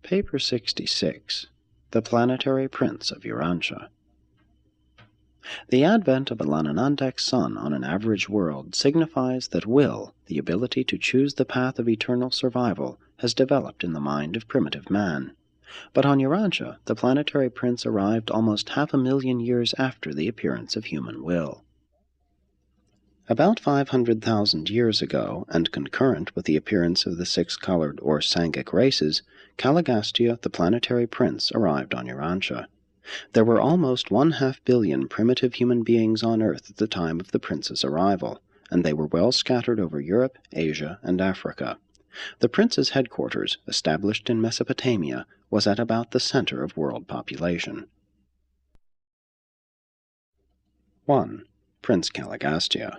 Paper 66. The Planetary Prince of Urantia. The advent of a Lananandek sun on an average world signifies that will, the ability to choose the path of eternal survival, has developed in the mind of primitive man. But on Urantia, the planetary prince arrived almost 500,000 years after the appearance of human will. About 500,000 years ago, and concurrent with the appearance of the six-colored or Sangic races, Caligastia, the planetary prince, arrived on Urantia. There were almost 1/2 billion primitive human beings on Earth at the time of the prince's arrival, and they were well scattered over Europe, Asia, and Africa. The prince's headquarters, established in Mesopotamia, was at about the center of world population. 1. Prince Caligastia.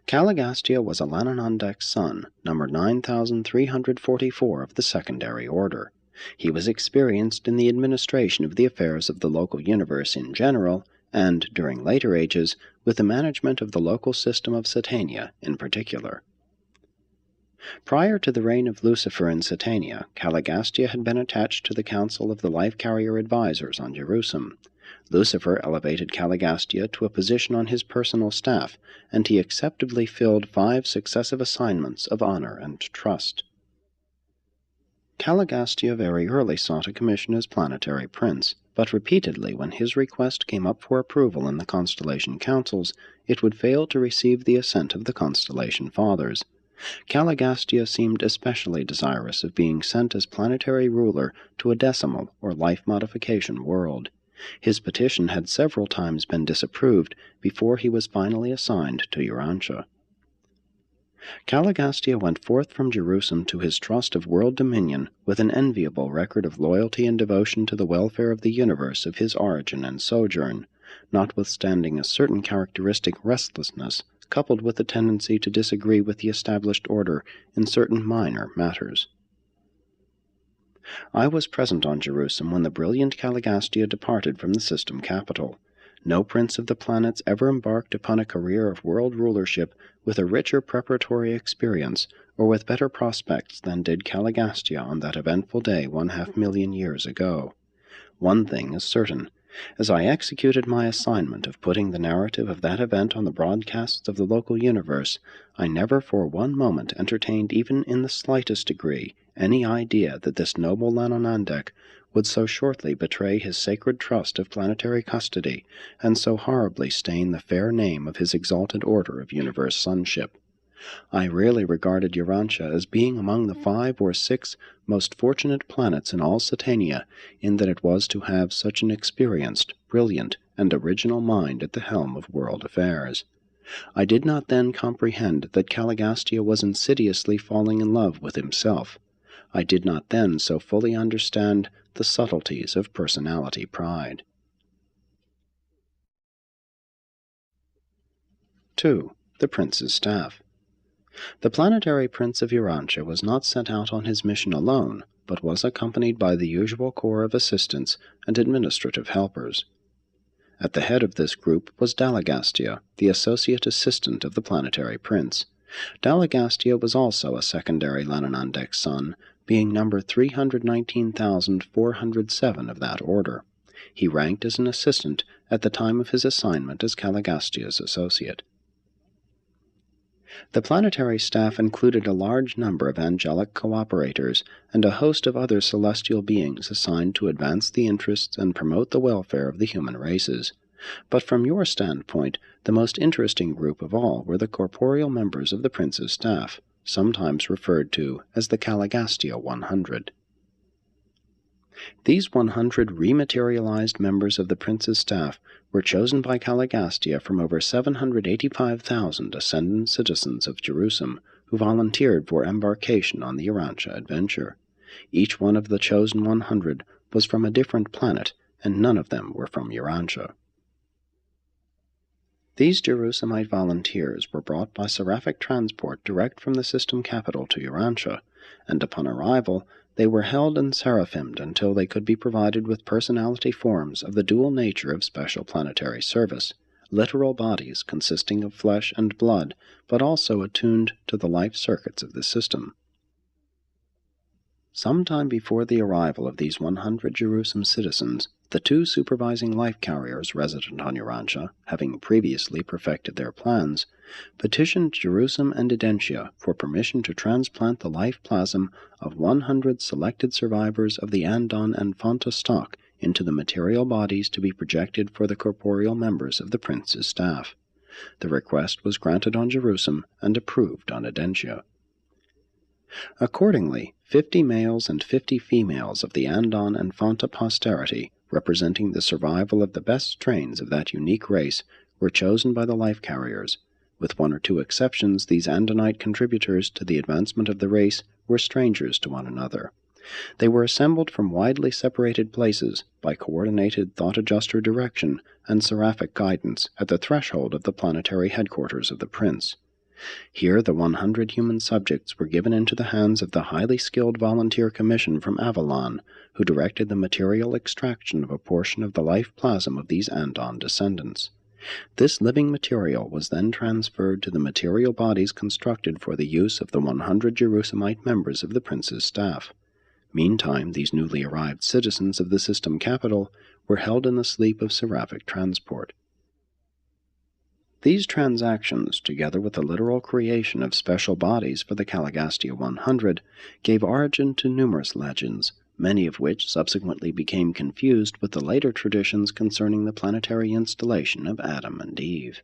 Caligastia was a Lananandek son, number 9344 of the secondary order. He was experienced in the administration of the affairs of the local universe in general, and, during later ages, with the management of the local system of Satania in particular. Prior to the reign of Lucifer in Satania, Caligastia had been attached to the Council of the Life-Carrier Advisors on Jerusalem. Lucifer elevated Caligastia to a position on his personal staff, and he acceptably filled 5 successive assignments of honor and trust. Caligastia very early sought a commission as planetary prince, but repeatedly when his request came up for approval in the constellation councils, it would fail to receive the assent of the constellation fathers. Caligastia seemed especially desirous of being sent as planetary ruler to a decimal or life modification world. His petition had several times been disapproved before he was finally assigned to Urantia. Caligastia went forth from Jerusalem to his trust of world dominion with an enviable record of loyalty and devotion to the welfare of the universe of his origin and sojourn, notwithstanding a certain characteristic restlessness coupled with the tendency to disagree with the established order in certain minor matters. I was present on Jerusalem when the brilliant Caligastia departed from the system capital. No prince of the planets ever embarked upon a career of world rulership with a richer preparatory experience or with better prospects than did Caligastia on that eventful day 1/2 million years ago. One thing is certain. As I executed my assignment of putting the narrative of that event on the broadcasts of the local universe, I never for one moment entertained even in the slightest degree any idea that this noble Lananandek would so shortly betray his sacred trust of planetary custody, and so horribly stain the fair name of his exalted order of universe sonship. I really regarded Urantia as being among the 5 or 6 most fortunate planets in all Satania, in that it was to have such an experienced, brilliant, and original mind at the helm of world affairs. I did not then comprehend that Caligastia was insidiously falling in love with himself. I did not then so fully understand the subtleties of personality pride. 2. The Prince's Staff. The planetary prince of Urantia was not sent out on his mission alone, but was accompanied by the usual corps of assistants and administrative helpers. At the head of this group was Dalagastia, the associate assistant of the planetary prince. Dalagastia was also a secondary Lananandek son, being number 319,407 of that order. He ranked as an assistant at the time of his assignment as Caligastia's associate. The planetary staff included a large number of angelic cooperators and a host of other celestial beings assigned to advance the interests and promote the welfare of the human races. But from your standpoint, the most interesting group of all were the corporeal members of the prince's staff, sometimes referred to as the Caligastia 100. These 100 rematerialized members of the prince's staff were chosen by Caligastia from over 785,000 ascendant citizens of Jerusalem who volunteered for embarkation on the Urantia adventure. Each one of the chosen 100 was from a different planet, and none of them were from Urantia. These Jerusalemite volunteers were brought by seraphic transport direct from the system capital to Urantia, and upon arrival they were held and seraphimed until they could be provided with personality forms of the dual nature of special planetary service, literal bodies consisting of flesh and blood, but also attuned to the life circuits of the system. Sometime before the arrival of these 100 Jerusalem citizens, the two supervising life carriers resident on Urantia, having previously perfected their plans, petitioned Jerusalem and Urantia for permission to transplant the life plasm of 100 selected survivors of the Andon and Fonta stock into the material bodies to be projected for the corporeal members of the prince's staff. The request was granted on Jerusalem and approved on Urantia. Accordingly, 50 males and 50 females of the Andon and Fonta posterity, representing the survival of the best strains of that unique race, were chosen by the life carriers. With one or two exceptions, these Andonite contributors to the advancement of the race were strangers to one another. They were assembled from widely separated places by coordinated thought-adjuster direction and seraphic guidance at the threshold of the planetary headquarters of the prince. Here the 100 human subjects were given into the hands of the highly skilled volunteer commission from Avalon, who directed the material extraction of a portion of the life plasm of these Andon descendants. This living material was then transferred to the material bodies constructed for the use of the 100 Jerusalemite members of the prince's staff. Meantime, these newly arrived citizens of the system capital were held in the sleep of seraphic transport. These transactions, together with the literal creation of special bodies for the Caligastia 100, gave origin to numerous legends, many of which subsequently became confused with the later traditions concerning the planetary installation of Adam and Eve.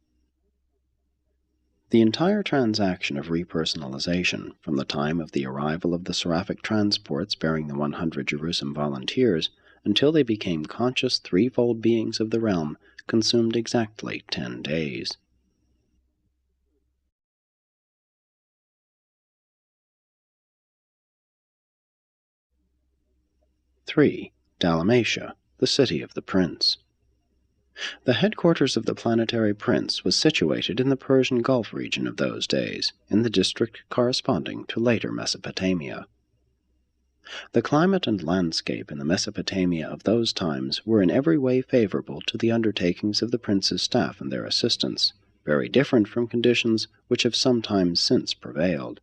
The entire transaction of repersonalization, from the time of the arrival of the seraphic transports bearing the 100 Jerusalem volunteers until they became conscious threefold beings of the realm, consumed exactly 10 days. Dalmatia, the city of the prince. The headquarters of the planetary prince was situated in the Persian Gulf region of those days, in the district corresponding to later Mesopotamia. The climate and landscape in the Mesopotamia of those times were in every way favorable to the undertakings of the prince's staff and their assistants, very different from conditions which have sometimes since prevailed.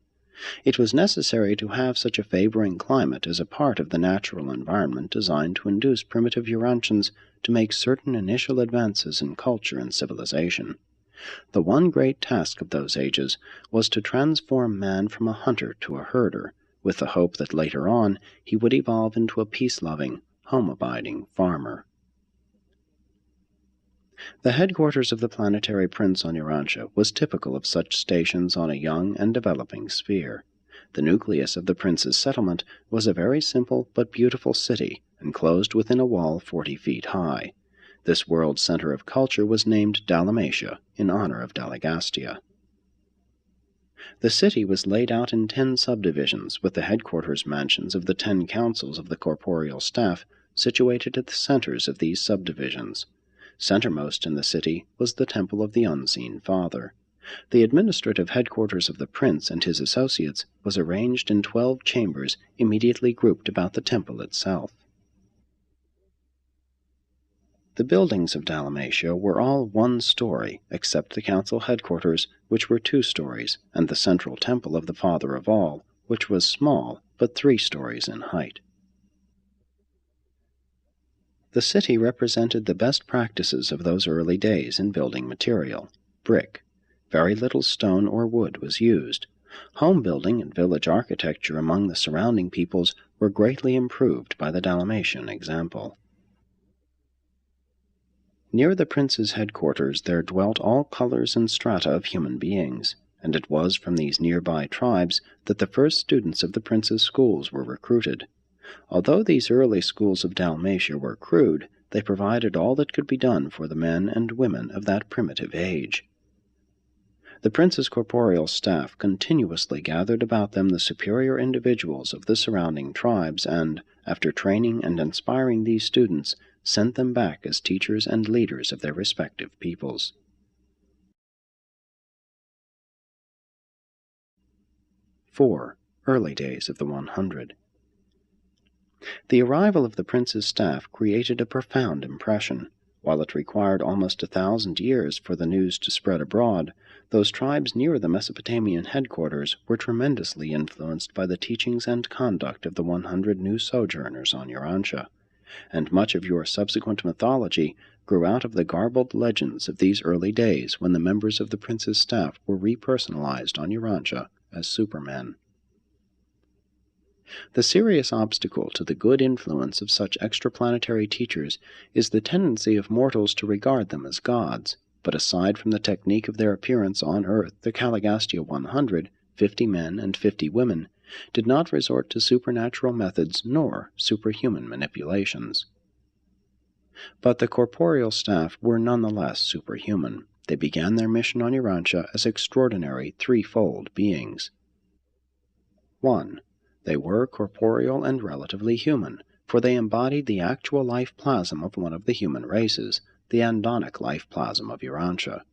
It was necessary to have such a favoring climate as a part of the natural environment designed to induce primitive Urantians to make certain initial advances in culture and civilization. The one great task of those ages was to transform man from a hunter to a herder, with the hope that later on he would evolve into a peace-loving, home-abiding farmer. The headquarters of the planetary prince on Urantia was typical of such stations on a young and developing sphere. The nucleus of the prince's settlement was a very simple but beautiful city, enclosed within a wall 40 feet high. This world center of culture was named Dalmatia, in honor of Dalagastia. The city was laid out in 10 subdivisions, with the headquarters mansions of the 10 councils of the corporeal staff situated at the centers of these subdivisions. Centermost in the city was the Temple of the Unseen Father. The administrative headquarters of the prince and his associates was arranged in 12 chambers immediately grouped about the temple itself. The buildings of Dalmatia were all 1 story, except the council headquarters, which were 2 stories, and the central temple of the Father of All, which was small, but 3 stories in height. The city represented the best practices of those early days in building material, brick. Very little stone or wood was used. Home building and village architecture among the surrounding peoples were greatly improved by the Dalmatian example. Near the prince's headquarters there dwelt all colors and strata of human beings, and it was from these nearby tribes that the first students of the prince's schools were recruited. Although these early schools of Dalmatia were crude, they provided all that could be done for the men and women of that primitive age. The prince's corporeal staff continuously gathered about them the superior individuals of the surrounding tribes and, after training and inspiring these students, sent them back as teachers and leaders of their respective peoples. Early days of the 100. The arrival of the prince's staff created a profound impression. While it required almost 1,000 years for the news to spread abroad, those tribes near the Mesopotamian headquarters were tremendously influenced by the teachings and conduct of the 100 new sojourners on Urantia, and much of your subsequent mythology grew out of the garbled legends of these early days when the members of the prince's staff were repersonalized on Urantia as supermen. The serious obstacle to the good influence of such extraplanetary teachers is the tendency of mortals to regard them as gods, but aside from the technique of their appearance on Earth, the Caligastia 100, 50 men and 50 women, did not resort to supernatural methods nor superhuman manipulations. But the corporeal staff were nonetheless superhuman. They began their mission on Urantia as extraordinary threefold beings. 1. They were corporeal and relatively human, for they embodied the actual life plasm of one of the human races, the andonic life plasm of Urantia.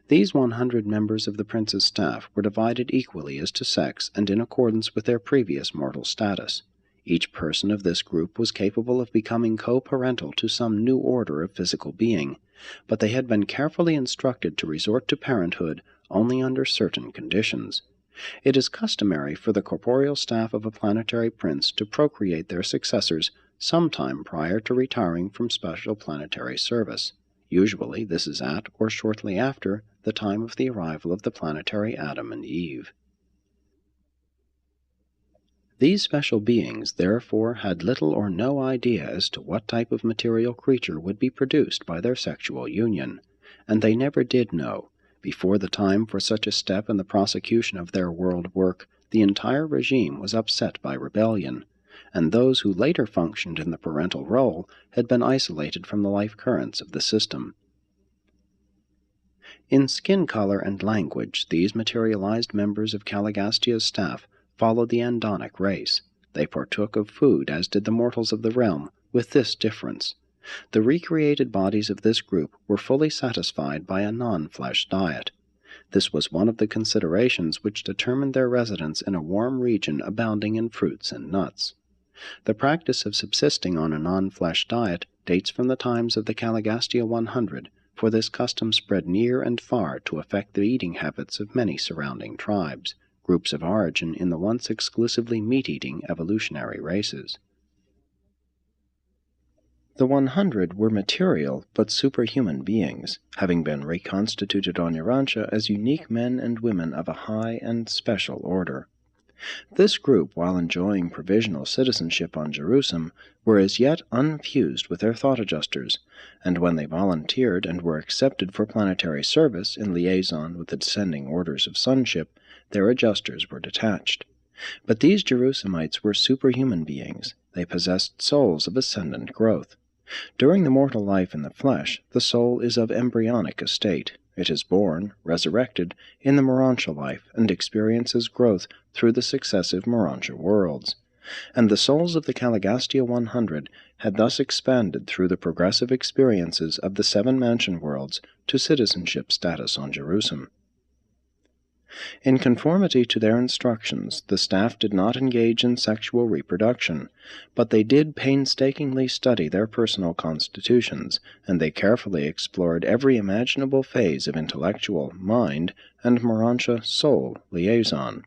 These 100 members of the prince's staff were divided equally as to sex and in accordance with their previous mortal status. Each person of this group was capable of becoming co-parental to some new order of physical being, but they had been carefully instructed to resort to parenthood only under certain conditions. It is customary for the corporeal staff of a planetary prince to procreate their successors sometime prior to retiring from special planetary service. Usually this is at, or shortly after, the time of the arrival of the planetary Adam and Eve. These special beings, therefore, had little or no idea as to what type of material creature would be produced by their sexual union, and they never did know. Before the time for such a step in the prosecution of their world work, the entire regime was upset by rebellion, and those who later functioned in the parental role had been isolated from the life currents of the system. In skin color and language, these materialized members of Caligastia's staff followed the andonic race. They partook of food, as did the mortals of the realm, with this difference. The recreated bodies of this group were fully satisfied by a non-flesh diet. This was one of the considerations which determined their residence in a warm region abounding in fruits and nuts. The practice of subsisting on a non-flesh diet dates from the times of the Caligastia 100, for this custom spread near and far to affect the eating habits of many surrounding tribes, groups of origin in the once exclusively meat-eating evolutionary races. The 100 were material but superhuman beings, having been reconstituted on Urantia as unique men and women of a high and special order. This group, while enjoying provisional citizenship on Jerusalem, were as yet unfused with their thought adjusters, and when they volunteered and were accepted for planetary service in liaison with the descending orders of sonship, their adjusters were detached. But these Jerusalemites were superhuman beings. They possessed souls of ascendant growth. During the mortal life in the flesh, the soul is of embryonic estate. It is born, resurrected, in the Morantia life, and experiences growth through the successive Morantia worlds. And the souls of the Caligastia 100 had thus expanded through the progressive experiences of the 7 mansion worlds to citizenship status on Jerusalem. In conformity to their instructions, the staff did not engage in sexual reproduction, but they did painstakingly study their personal constitutions, and they carefully explored every imaginable phase of intellectual, mind, and Morantia soul liaison.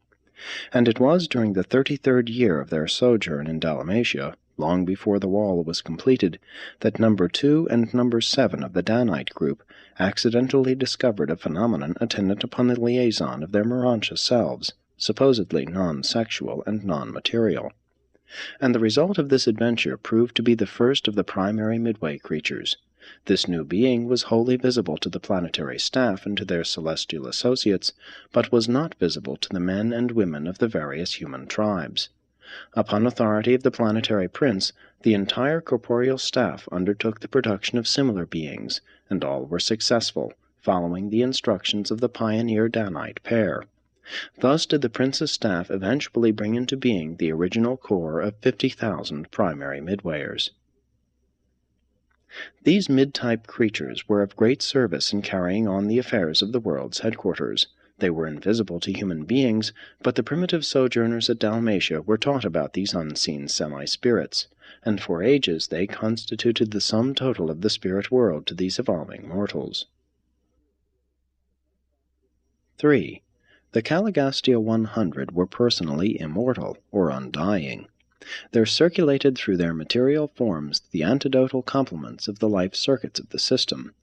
And it was during the 33rd year of their sojourn in Dalmatia, long before the wall was completed, that number 2 and number 7 of the Danite group accidentally discovered a phenomenon attendant upon the liaison of their Morantia selves, supposedly non-sexual and non-material. And the result of this adventure proved to be the first of the primary midway creatures. This new being was wholly visible to the planetary staff and to their celestial associates, but was not visible to the men and women of the various human tribes. Upon authority of the planetary prince, the entire corporeal staff undertook the production of similar beings, and all were successful, following the instructions of the pioneer Danite pair. Thus did the prince's staff eventually bring into being the original core of 50,000 primary midwayers. These mid-type creatures were of great service in carrying on the affairs of the world's headquarters. They were invisible to human beings, but the primitive sojourners at Dalmatia were taught about these unseen semi-spirits, and for ages they constituted the sum total of the spirit world to these evolving mortals. 3. The Caligastia 100 were personally immortal, or undying. There circulated through their material forms the antidotal complements of the life circuits of the system,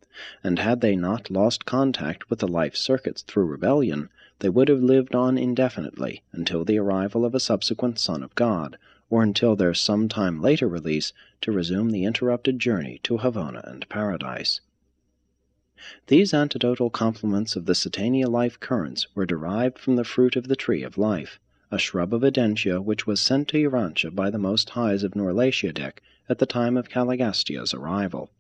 and had they not lost contact with the life circuits through rebellion, they would have lived on indefinitely until the arrival of a subsequent Son of God, or until their some time later release to resume the interrupted journey to Havona and Paradise. These antidotal complements of the Satania life currents were derived from the fruit of the tree of life, a shrub of Urantia which was sent to Urantia by the Most Highs of Norlatiadec at the time of Caligastia's arrival.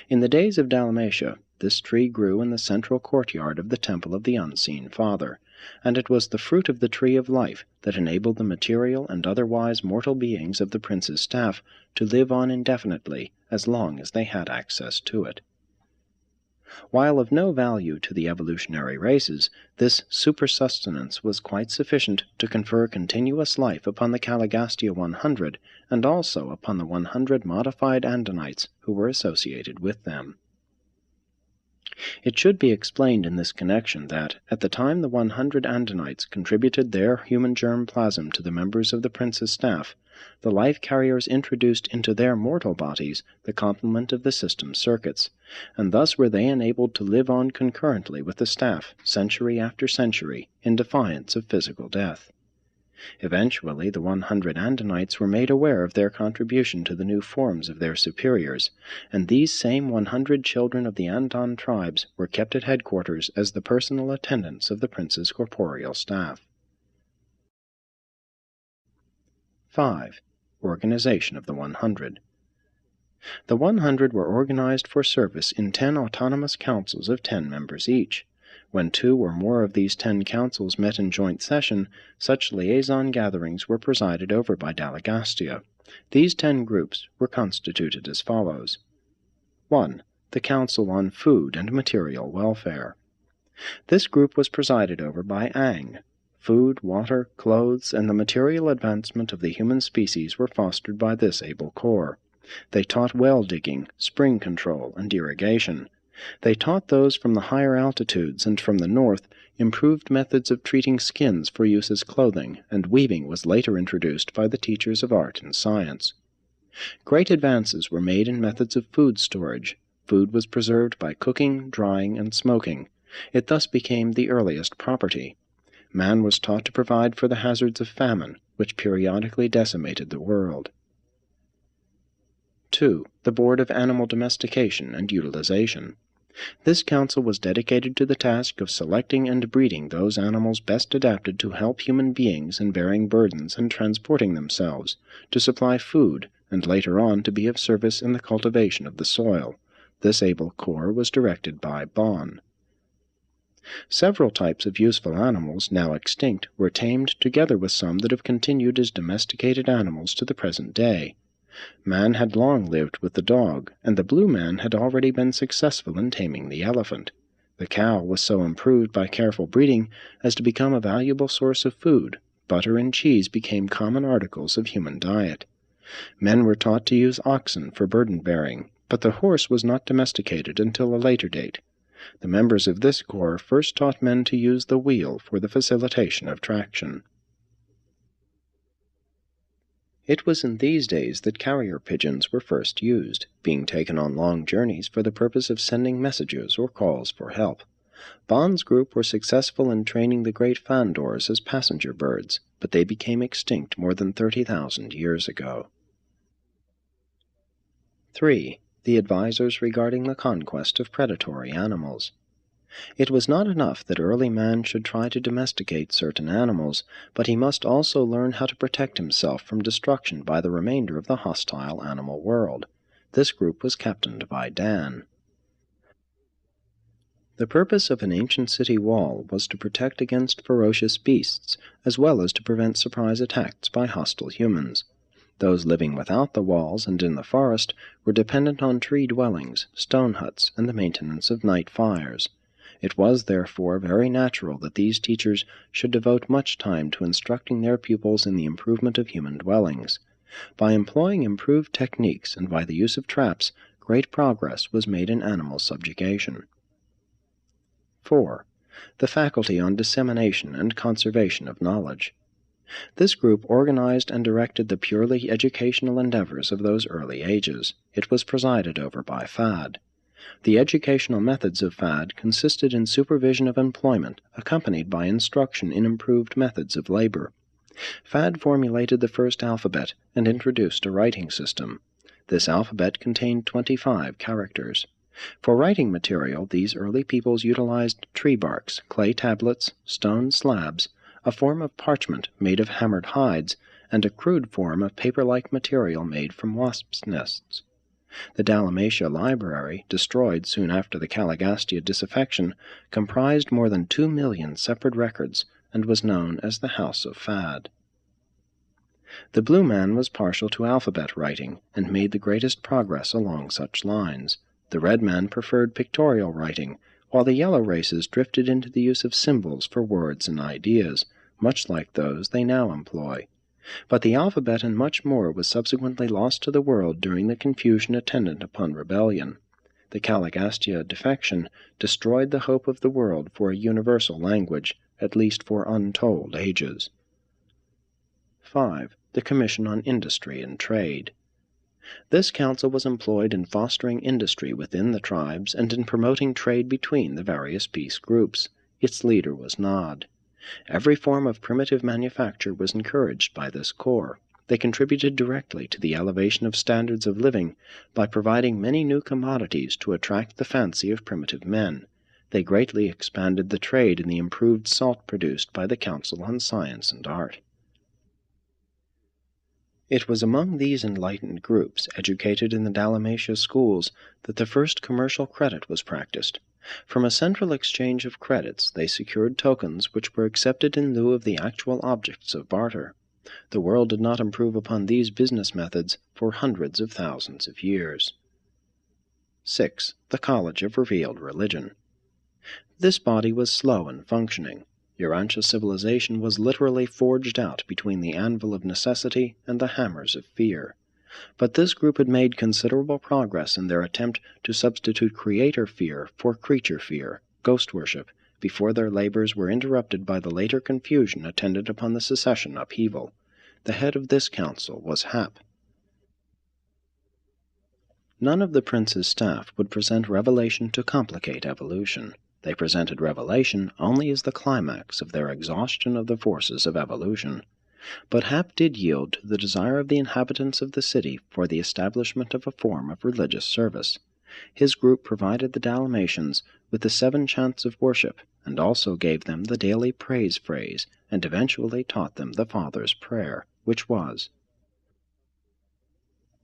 In the days of Dalmatia, this tree grew in the central courtyard of the Temple of the Unseen Father, and it was the fruit of the tree of life that enabled the material and otherwise mortal beings of the prince's staff to live on indefinitely as long as they had access to it. While of no value to the evolutionary races, this supersustenance was quite sufficient to confer continuous life upon the Caligastia 100 and also upon the 100 modified Andanites who were associated with them. It should be explained in this connection that, at the time the 100 Andanites contributed their human germ plasm to the members of the prince's staff, the life carriers introduced into their mortal bodies the complement of the system circuits, and thus were they enabled to live on concurrently with the staff, century after century, in defiance of physical death. Eventually, the 100 Andanites were made aware of their contribution to the new forms of their superiors, and these same 100 children of the Andan tribes were kept at headquarters as the personal attendants of the prince's corporeal staff. 5. Organization of the 100. The 100 were organized for service in 10 autonomous councils of 10 members each. When 2 or more of these 10 councils met in joint session, such liaison gatherings were presided over by Dalagastia. These 10 groups were constituted as follows. 1. The Council on Food and Material Welfare. This group was presided over by Ang. Food, water, clothes, and the material advancement of the human species were fostered by this able corps. They taught well digging, spring control, and irrigation. They taught those from the higher altitudes and from the north improved methods of treating skins for use as clothing, and weaving was later introduced by the teachers of art and science. Great advances were made in methods of food storage. Food was preserved by cooking, drying, and smoking. It thus became the earliest property. Man was taught to provide for the hazards of famine, which periodically decimated the world. 2. The Board of Animal Domestication and Utilization. This council was dedicated to the task of selecting and breeding those animals best adapted to help human beings in bearing burdens and transporting themselves, to supply food, and later on to be of service in the cultivation of the soil. This able corps was directed by Bon. Several types of useful animals, now extinct, were tamed together with some that have continued as domesticated animals to the present day. Man had long lived with the dog, and the blue man had already been successful in taming the elephant. The cow was so improved by careful breeding as to become a valuable source of food. Butter and cheese became common articles of human diet. Men were taught to use oxen for burden-bearing, but the horse was not domesticated until a later date. The members of this corps first taught men to use the wheel for the facilitation of traction. It was in these days that carrier pigeons were first used, being taken on long journeys for the purpose of sending messages or calls for help. Bond's group were successful in training the great fandors as passenger birds, but they became extinct more than 30,000 years ago. 3. The advisors regarding the conquest of predatory animals. It was not enough that early man should try to domesticate certain animals, but he must also learn how to protect himself from destruction by the remainder of the hostile animal world. This group was captained by Dan. The purpose of an ancient city wall was to protect against ferocious beasts, as well as to prevent surprise attacks by hostile humans. Those living without the walls and in the forest were dependent on tree dwellings, stone huts, and the maintenance of night fires. It was, therefore, very natural that these teachers should devote much time to instructing their pupils in the improvement of human dwellings. By employing improved techniques and by the use of traps, great progress was made in animal subjugation. 4. The faculty on dissemination and conservation of knowledge. This group organized and directed the purely educational endeavors of those early ages. It was presided over by Fad. The educational methods of Fad consisted in supervision of employment, accompanied by instruction in improved methods of labor. Fad formulated the first alphabet and introduced a writing system. This alphabet contained 25 characters. For writing material, these early peoples utilized tree barks, clay tablets, stone slabs, a form of parchment made of hammered hides, and a crude form of paper-like material made from wasps' nests. The Dalmatia Library, destroyed soon after the Caligastia disaffection, comprised more than 2 million separate records and was known as the House of Fad. The blue man was partial to alphabet writing and made the greatest progress along such lines. The red man preferred pictorial writing, while the yellow races drifted into the use of symbols for words and ideas, much like those they now employ. But the alphabet and much more was subsequently lost to the world during the confusion attendant upon rebellion. The Caligastia defection destroyed the hope of the world for a universal language, at least for untold ages. 5. The Commission on Industry and Trade. This council was employed in fostering industry within the tribes and in promoting trade between the various peace groups. Its leader was Nod. Every form of primitive manufacture was encouraged by this corps. They contributed directly to the elevation of standards of living by providing many new commodities to attract the fancy of primitive men. They greatly expanded the trade in the improved salt produced by the Council on Science and Art. It was among these enlightened groups, educated in the Dalmatia schools, that the first commercial credit was practiced. From a central exchange of credits they secured tokens which were accepted in lieu of the actual objects of barter. The world did not improve upon these business methods for hundreds of thousands of years. 6. The College of Revealed Religion. This body was slow in functioning. Urantia civilization was literally forged out between the anvil of necessity and the hammers of fear. But this group had made considerable progress in their attempt to substitute creator fear for creature fear, ghost worship, before their labors were interrupted by the later confusion attendant upon the secession upheaval. The head of this council was Hap. None of the prince's staff would present revelation to complicate evolution. They presented revelation only as the climax of their exhaustion of the forces of evolution. But Hap did yield to the desire of the inhabitants of the city for the establishment of a form of religious service. His group provided the Dalmatians with the 7 chants of worship, and also gave them the daily praise phrase, and eventually taught them the Father's prayer, which was,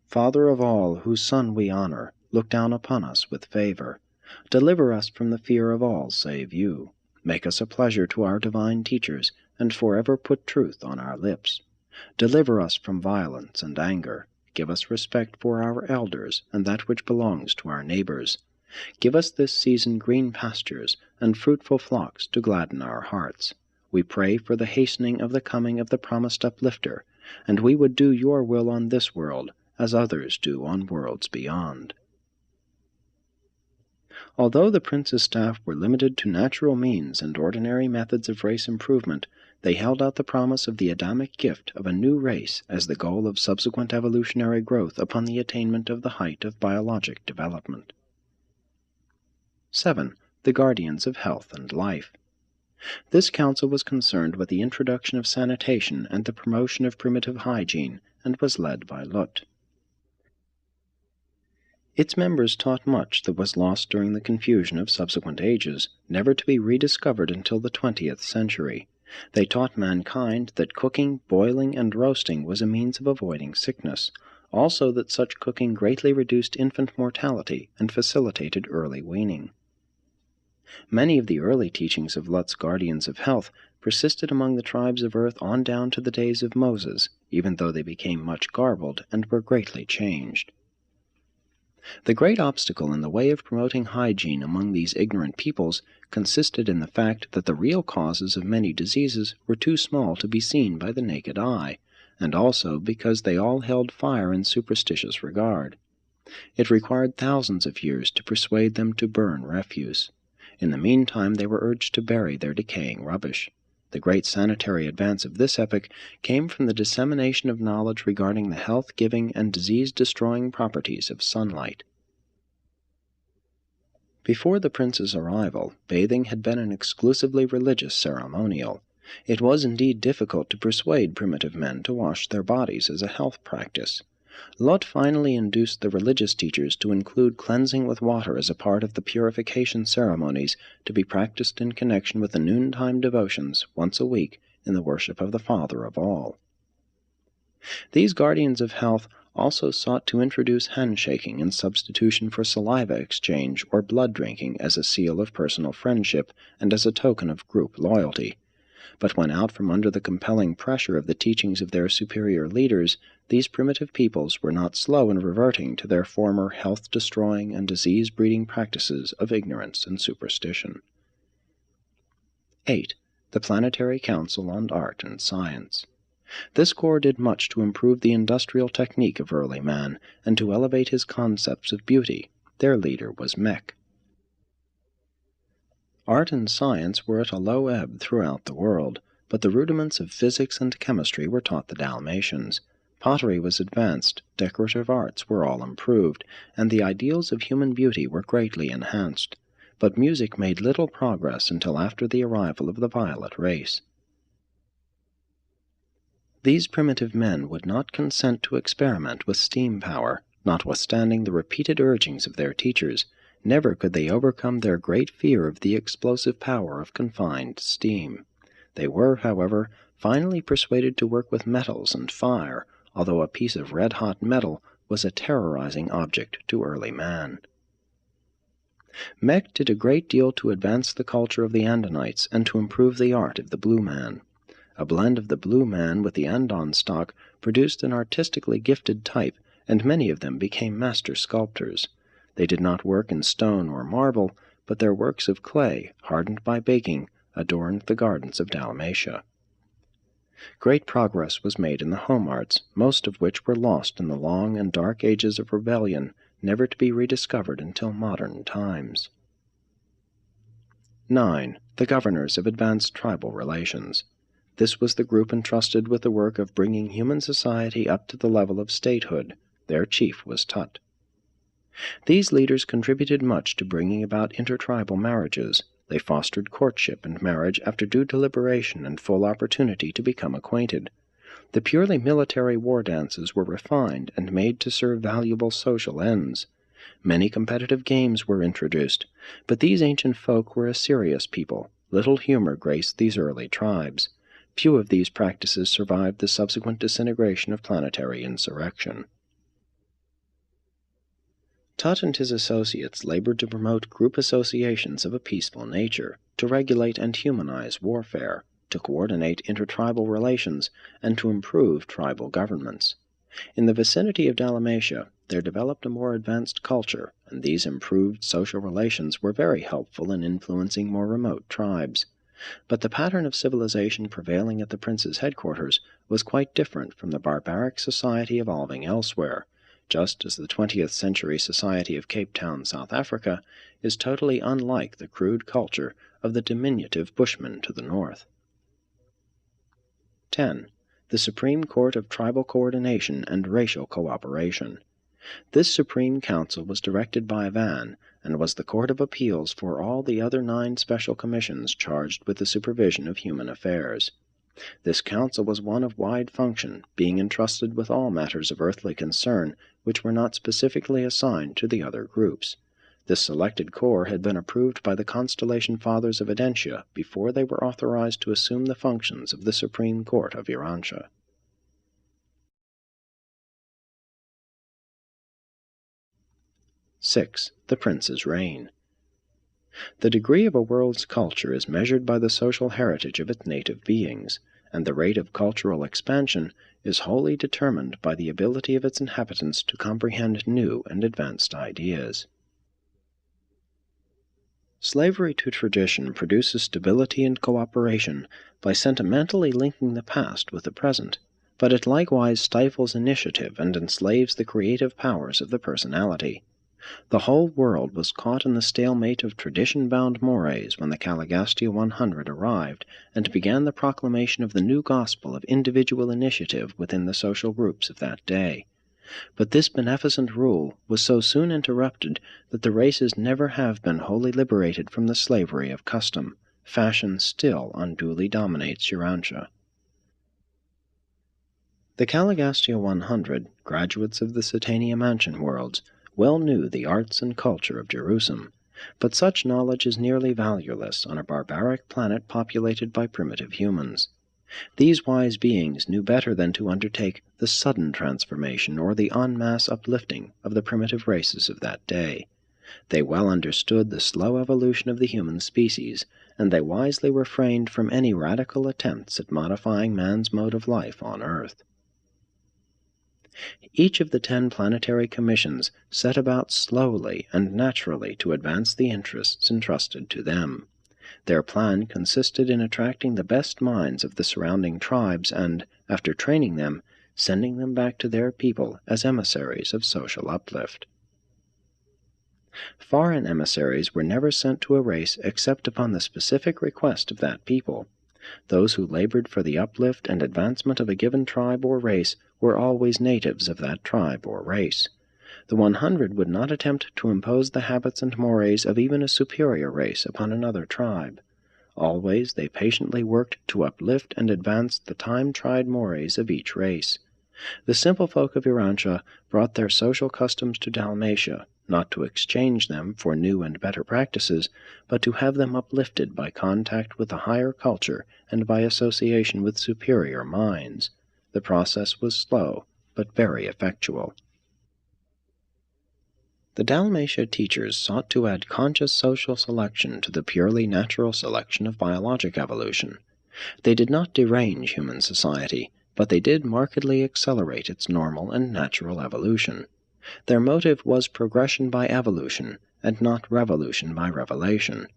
Father of all, whose Son we honor, look down upon us with favor. Deliver us from the fear of all save you. Make us a pleasure to our divine teachers, and forever put truth on our lips. Deliver us from violence and anger. Give us respect for our elders and that which belongs to our neighbors. Give us this season green pastures and fruitful flocks to gladden our hearts. We pray for the hastening of the coming of the promised uplifter, and we would do your will on this world as others do on worlds beyond. Although the prince's staff were limited to natural means and ordinary methods of race improvement, they held out the promise of the Adamic gift of a new race as the goal of subsequent evolutionary growth upon the attainment of the height of biologic development. 7. The Guardians of Health and Life. This council was concerned with the introduction of sanitation and the promotion of primitive hygiene, and was led by Lut. Its members taught much that was lost during the confusion of subsequent ages, never to be rediscovered until the 20th century. They taught mankind that cooking, boiling, and roasting was a means of avoiding sickness, also that such cooking greatly reduced infant mortality and facilitated early weaning. Many of the early teachings of Lut's Guardians of Health persisted among the tribes of Earth on down to the days of Moses, even though they became much garbled and were greatly changed. The great obstacle in the way of promoting hygiene among these ignorant peoples consisted in the fact that the real causes of many diseases were too small to be seen by the naked eye, and also because they all held fire in superstitious regard. It required thousands of years to persuade them to burn refuse. In the meantime they were urged to bury their decaying rubbish. The great sanitary advance of this epoch came from the dissemination of knowledge regarding the health-giving and disease-destroying properties of sunlight. Before the prince's arrival, bathing had been an exclusively religious ceremonial. It was indeed difficult to persuade primitive men to wash their bodies as a health practice. Lot finally induced the religious teachers to include cleansing with water as a part of the purification ceremonies to be practiced in connection with the noontime devotions once a week in the worship of the Father of all. These guardians of health also sought to introduce handshaking in substitution for saliva exchange or blood drinking as a seal of personal friendship and as a token of group loyalty. But when out from under the compelling pressure of the teachings of their superior leaders, these primitive peoples were not slow in reverting to their former health-destroying and disease-breeding practices of ignorance and superstition. 8. The Planetary Council on Art and Science. This corps did much to improve the industrial technique of early man and to elevate his concepts of beauty. Their leader was Mech. Art and science were at a low ebb throughout the world, but the rudiments of physics and chemistry were taught the Dalmatians. Pottery was advanced, decorative arts were all improved, and the ideals of human beauty were greatly enhanced. But music made little progress until after the arrival of the violet race. These primitive men would not consent to experiment with steam power, notwithstanding the repeated urgings of their teachers. Never could they overcome their great fear of the explosive power of confined steam. They were, however, finally persuaded to work with metals and fire, although a piece of red-hot metal was a terrorizing object to early man. Mech did a great deal to advance the culture of the Andonites and to improve the art of the blue man. A blend of the blue man with the Andon stock produced an artistically gifted type, and many of them became master sculptors. They did not work in stone or marble, but their works of clay, hardened by baking, adorned the gardens of Dalmatia. Great progress was made in the home arts, most of which were lost in the long and dark ages of rebellion, never to be rediscovered until modern times. 9. The governors of advanced tribal relations. This was the group entrusted with the work of bringing human society up to the level of statehood. Their chief was Tut. These leaders contributed much to bringing about intertribal marriages. They fostered courtship and marriage after due deliberation and full opportunity to become acquainted. The purely military war dances were refined and made to serve valuable social ends. Many competitive games were introduced, but these ancient folk were a serious people. Little humor graced these early tribes. Few of these practices survived the subsequent disintegration of planetary insurrection. Tut and his associates labored to promote group associations of a peaceful nature, to regulate and humanize warfare, to coordinate intertribal relations, and to improve tribal governments. In the vicinity of Dalmatia, there developed a more advanced culture, and these improved social relations were very helpful in influencing more remote tribes. But the pattern of civilization prevailing at the prince's headquarters was quite different from the barbaric society evolving elsewhere, just as the 20th century society of Cape Town, South Africa, is totally unlike the crude culture of the diminutive Bushmen to the north. 10. The Supreme Court of Tribal Coordination and Racial Cooperation. This Supreme Council was directed by Van, and was the court of appeals for all the other 9 special commissions charged with the supervision of human affairs. This council was one of wide function, being entrusted with all matters of earthly concern which were not specifically assigned to the other groups. This selected corps had been approved by the Constellation Fathers of Urantia before they were authorized to assume the functions of the Supreme Court of Urantia. 6. The Prince's Reign. The degree of a world's culture is measured by the social heritage of its native beings. and the rate of cultural expansion is wholly determined by the ability of its inhabitants to comprehend new and advanced ideas. Slavery to tradition produces stability and cooperation by sentimentally linking the past with the present, but it likewise stifles initiative and enslaves the creative powers of the personality. The whole world was caught in the stalemate of tradition-bound mores when the Caligastia 100 arrived and began the proclamation of the new gospel of individual initiative within the social groups of that day. But this beneficent rule was so soon interrupted that the races never have been wholly liberated from the slavery of custom. Fashion still unduly dominates Urantia. The Caligastia 100, graduates of the Satania Mansion worlds, well knew the arts and culture of Jerusalem, but such knowledge is nearly valueless on a barbaric planet populated by primitive humans. These wise beings knew better than to undertake the sudden transformation or the en masse uplifting of the primitive races of that day. They well understood the slow evolution of the human species, and they wisely refrained from any radical attempts at modifying man's mode of life on Earth. Each of the 10 planetary commissions set about slowly and naturally to advance the interests entrusted to them. Their plan consisted in attracting the best minds of the surrounding tribes and, after training them, sending them back to their people as emissaries of social uplift. Foreign emissaries were never sent to a race except upon the specific request of that people. Those who labored for the uplift and advancement of a given tribe or race were always natives of that tribe or race. The 100 would not attempt to impose the habits and mores of even a superior race upon another tribe. Always they patiently worked to uplift and advance the time-tried mores of each race. The simple folk of Urantia brought their social customs to Dalmatia, not to exchange them for new and better practices, but to have them uplifted by contact with the higher culture and by association with superior minds. The process was slow, but very effectual. The Dalmatia teachers sought to add conscious social selection to the purely natural selection of biologic evolution. They did not derange human society, but they did markedly accelerate its normal and natural evolution. Their motive was progression by evolution, and not revolution by revelation.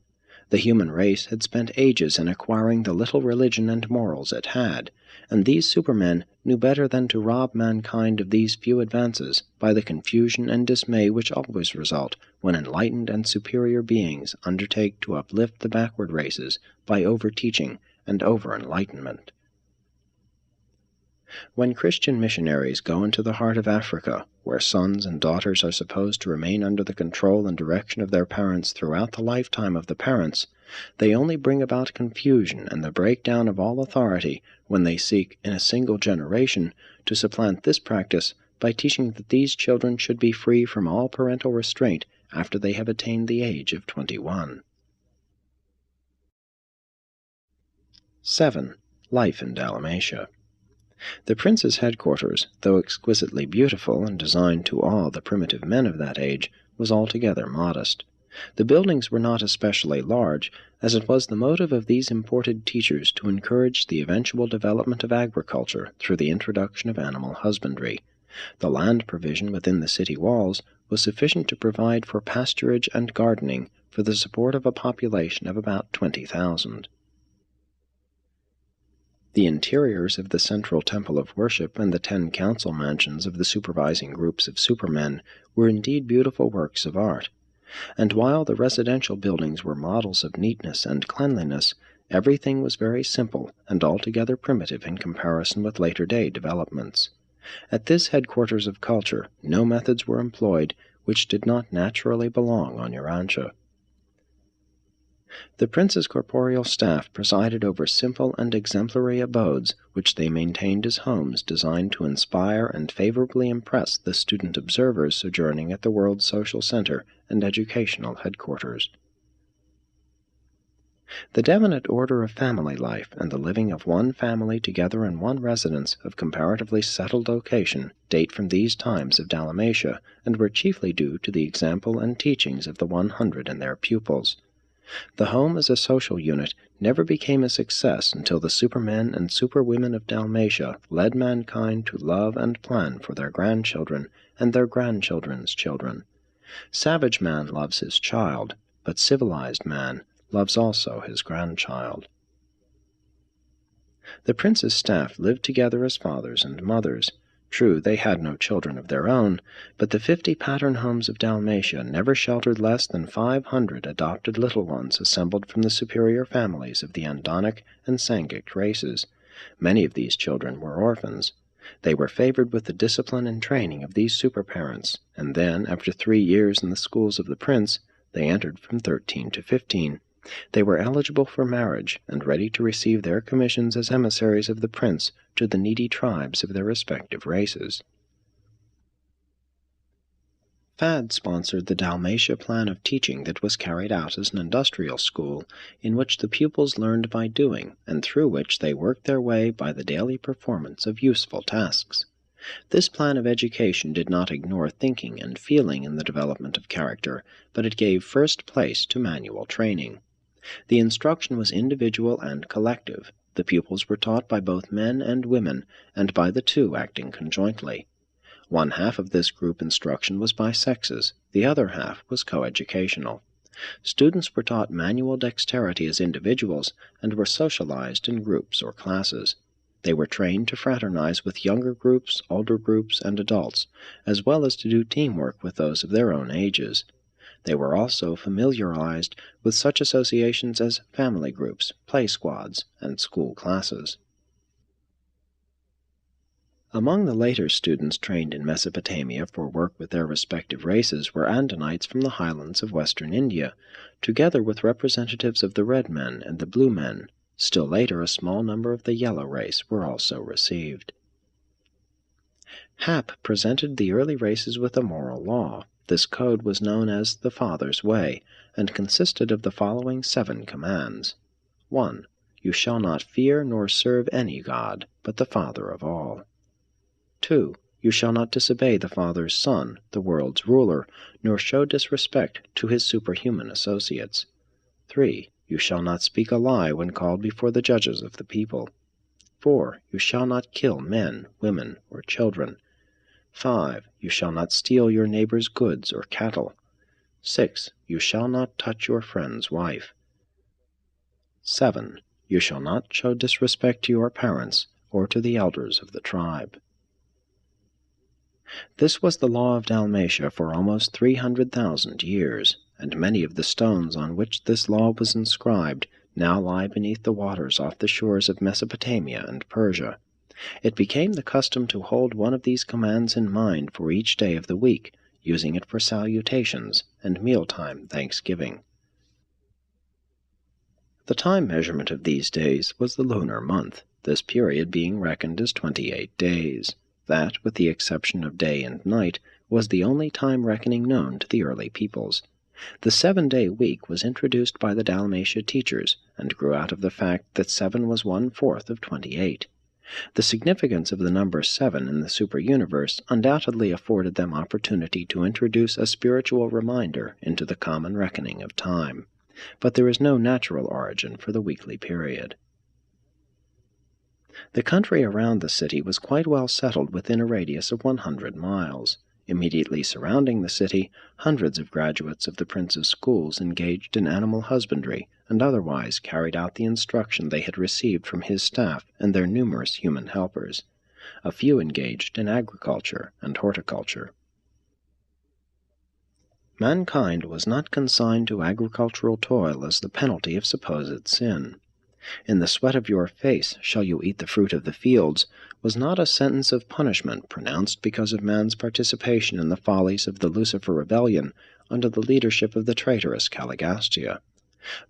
The human race had spent ages in acquiring the little religion and morals it had, and these supermen knew better than to rob mankind of these few advances by the confusion and dismay which always result when enlightened and superior beings undertake to uplift the backward races by over-teaching and over-enlightenment. When Christian missionaries go into the heart of Africa, where sons and daughters are supposed to remain under the control and direction of their parents throughout the lifetime of the parents, they only bring about confusion and the breakdown of all authority when they seek, in a single generation, to supplant this practice by teaching that these children should be free from all parental restraint after they have attained the age of 21. 7. Life in Dalmatia. The prince's headquarters, though exquisitely beautiful and designed to awe the primitive men of that age, was altogether modest. The buildings were not especially large, as it was the motive of these imported teachers to encourage the eventual development of agriculture through the introduction of animal husbandry. The land provision within the city walls was sufficient to provide for pasturage and gardening for the support of a population of about 20,000. The interiors of the central temple of worship and the 10 council mansions of the supervising groups of supermen were indeed beautiful works of art. And while the residential buildings were models of neatness and cleanliness, everything was very simple and altogether primitive in comparison with later-day developments. At this headquarters of culture, no methods were employed which did not naturally belong on Urantia. The prince's corporeal staff presided over simple and exemplary abodes which they maintained as homes designed to inspire and favorably impress the student observers sojourning at the World Social Center and educational headquarters. The definite order of family life and the living of one family together in one residence of comparatively settled location date from these times of Dalmatia, and were chiefly due to the example and teachings of the 100 and their pupils. The home as a social unit never became a success until the supermen and superwomen of Dalmatia led mankind to love and plan for their grandchildren and their grandchildren's children. Savage man loves his child, but civilized man loves also his grandchild. The prince's staff lived together as fathers and mothers. True, they had no children of their own, but the 50 pattern homes of Dalmatia never sheltered less than 500 adopted little ones assembled from the superior families of the Andonic and Sangic races. Many of these children were orphans. They were favored with the discipline and training of these superparents, and then, after 3 years in the schools of the prince, they entered from 13 to 15. They were eligible for marriage, and ready to receive their commissions as emissaries of the prince to the needy tribes of their respective races. Fad sponsored the Dalmatia plan of teaching that was carried out as an industrial school, in which the pupils learned by doing, and through which they worked their way by the daily performance of useful tasks. This plan of education did not ignore thinking and feeling in the development of character, but it gave first place to manual training. The instruction was individual and collective. The pupils were taught by both men and women, and by the two acting conjointly. One half of this group instruction was by sexes, the other half was coeducational. Students were taught manual dexterity as individuals, and were socialized in groups or classes. They were trained to fraternize with younger groups, older groups, and adults, as well as to do teamwork with those of their own ages. They were also familiarized with such associations as family groups, play squads, and school classes. Among the later students trained in Mesopotamia for work with their respective races were Andonites from the highlands of western India, together with representatives of the red men and the blue men. Still later, a small number of the yellow race were also received. Hap presented the early races with a moral law. This code was known as the Father's Way, and consisted of the following 7 commands. 1. You shall not fear nor serve any god, but the Father of all. 2. You shall not disobey the Father's Son, the world's ruler, nor show disrespect to his superhuman associates. 3. You shall not speak a lie when called before the judges of the people. 4. You shall not kill men, women, or children. 5. You shall not steal your neighbor's goods or cattle. 6. You shall not touch your friend's wife. 7. You shall not show disrespect to your parents or to the elders of the tribe. This was the law of Dalmatia for almost 300,000 years, and many of the stones on which this law was inscribed now lie beneath the waters off the shores of Mesopotamia and Persia. It became the custom to hold one of these commands in mind for each day of the week, using it for salutations and mealtime thanksgiving. The time measurement of these days was the lunar month, this period being reckoned as 28 days. That, with the exception of day and night, was the only time reckoning known to the early peoples. The 7-day week was introduced by the Dalmatia teachers, and grew out of the fact that 7 was 1/4 of 28. The significance of the number 7 in the super-universe undoubtedly afforded them opportunity to introduce a spiritual reminder into the common reckoning of time. But there is no natural origin for the weekly period. The country around the city was quite well settled within a radius of 100 miles. Immediately surrounding the city, hundreds of graduates of the prince's schools engaged in animal husbandry, and otherwise carried out the instruction they had received from his staff and their numerous human helpers. A few engaged in agriculture and horticulture. Mankind was not consigned to agricultural toil as the penalty of supposed sin. In the sweat of your face shall you eat the fruit of the fields, was not a sentence of punishment pronounced because of man's participation in the follies of the Lucifer rebellion under the leadership of the traitorous Caligastia.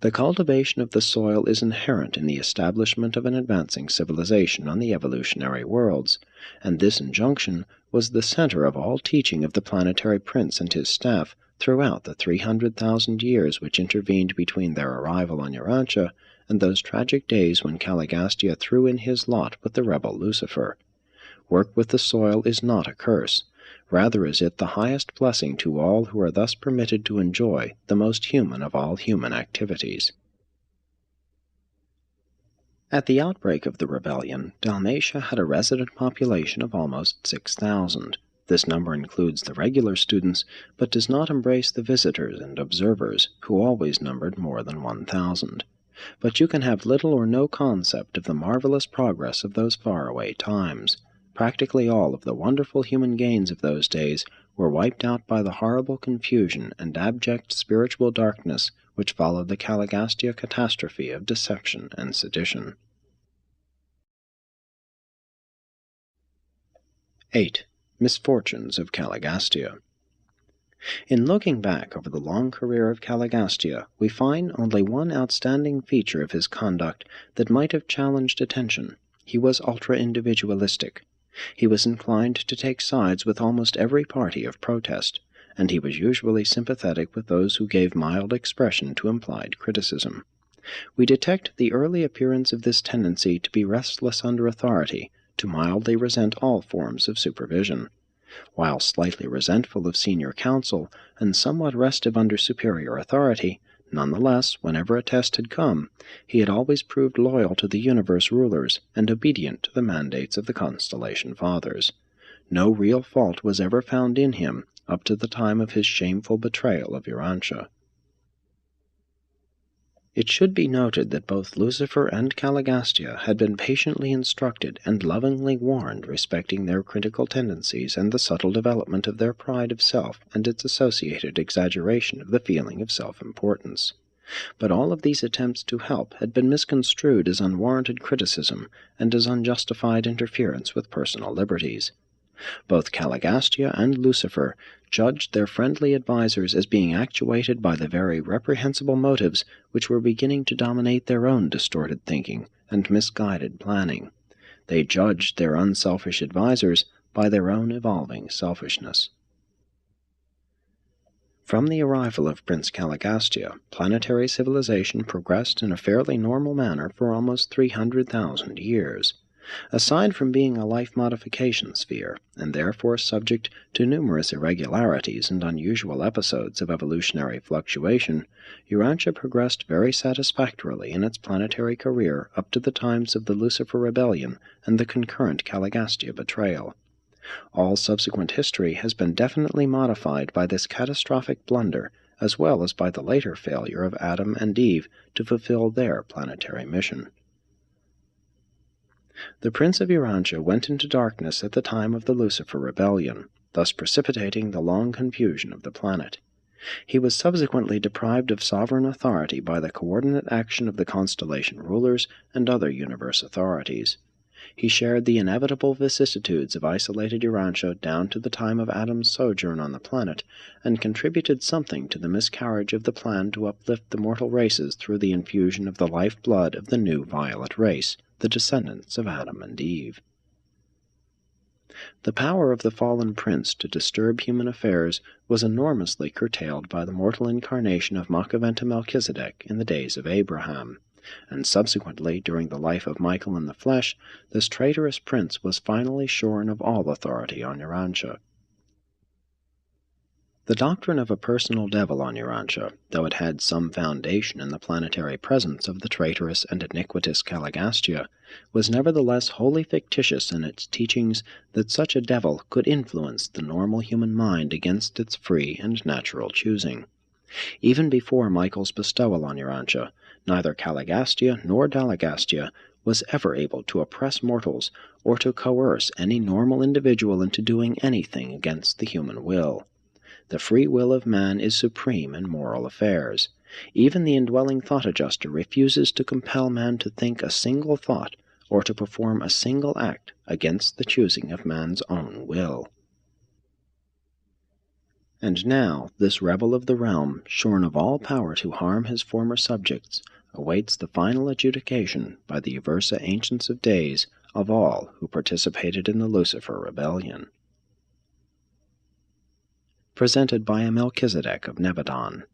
The cultivation of the soil is inherent in the establishment of an advancing civilization on the evolutionary worlds, and this injunction was the center of all teaching of the planetary prince and his staff throughout the 300,000 years which intervened between their arrival on Urantia and those tragic days when Caligastia threw in his lot with the rebel Lucifer. Work with the soil is not a curse, Rather is it the highest blessing to all who are thus permitted to enjoy the most human of all human activities. At the outbreak of the rebellion, Dalmatia had a resident population of almost 6,000. This number includes the regular students, but does not embrace the visitors and observers, who always numbered more than 1,000. But you can have little or no concept of the marvelous progress of those faraway times. Practically all of the wonderful human gains of those days were wiped out by the horrible confusion and abject spiritual darkness which followed the Caligastia catastrophe of deception and sedition. 8. Misfortunes of Caligastia. In looking back over the long career of Caligastia, we find only one outstanding feature of his conduct that might have challenged attention. He was ultra-individualistic. He was inclined to take sides with almost every party of protest, and he was usually sympathetic with those who gave mild expression to implied criticism. We detect the early appearance of this tendency to be restless under authority, to mildly resent all forms of supervision. While slightly resentful of senior counsel and somewhat restive under superior authority, nonetheless, whenever a test had come, he had always proved loyal to the universe rulers and obedient to the mandates of the Constellation Fathers. No real fault was ever found in him up to the time of his shameful betrayal of Urantia. It should be noted that both Lucifer and Caligastia had been patiently instructed and lovingly warned respecting their critical tendencies and the subtle development of their pride of self and its associated exaggeration of the feeling of self-importance. But all of these attempts to help had been misconstrued as unwarranted criticism and as unjustified interference with personal liberties. Both Caligastia and Lucifer judged their friendly advisers as being actuated by the very reprehensible motives which were beginning to dominate their own distorted thinking and misguided planning. They judged their unselfish advisers by their own evolving selfishness. From the arrival of Prince Caligastia, planetary civilization progressed in a fairly normal manner for almost 300,000 years. Aside from being a life modification sphere, and therefore subject to numerous irregularities and unusual episodes of evolutionary fluctuation, Urantia progressed very satisfactorily in its planetary career up to the times of the Lucifer Rebellion and the concurrent Caligastia betrayal. All subsequent history has been definitely modified by this catastrophic blunder, as well as by the later failure of Adam and Eve to fulfill their planetary mission. The Prince of Urantia went into darkness at the time of the Lucifer Rebellion, thus precipitating the long confusion of the planet. He was subsequently deprived of sovereign authority by the coordinate action of the constellation rulers and other universe authorities. He shared the inevitable vicissitudes of isolated Urantia down to the time of Adam's sojourn on the planet, and contributed something to the miscarriage of the plan to uplift the mortal races through the infusion of the life-blood of the new violet race, the descendants of Adam and Eve. The power of the fallen prince to disturb human affairs was enormously curtailed by the mortal incarnation of Machaventa Melchizedek in the days of Abraham, and subsequently, during the life of Michael in the flesh, this traitorous prince was finally shorn of all authority on Urantia. The doctrine of a personal devil on Urantia, though it had some foundation in the planetary presence of the traitorous and iniquitous Caligastia, was nevertheless wholly fictitious in its teachings that such a devil could influence the normal human mind against its free and natural choosing. Even before Michael's bestowal on Urantia, neither Caligastia nor Dalagastia was ever able to oppress mortals or to coerce any normal individual into doing anything against the human will. The free will of man is supreme in moral affairs. Even the indwelling thought-adjuster refuses to compel man to think a single thought or to perform a single act against the choosing of man's own will. And now, this rebel of the realm, shorn of all power to harm his former subjects, awaits the final adjudication by the Uversa Ancients of Days of all who participated in the Lucifer Rebellion. Presented by a Melchizedek of Nebadon.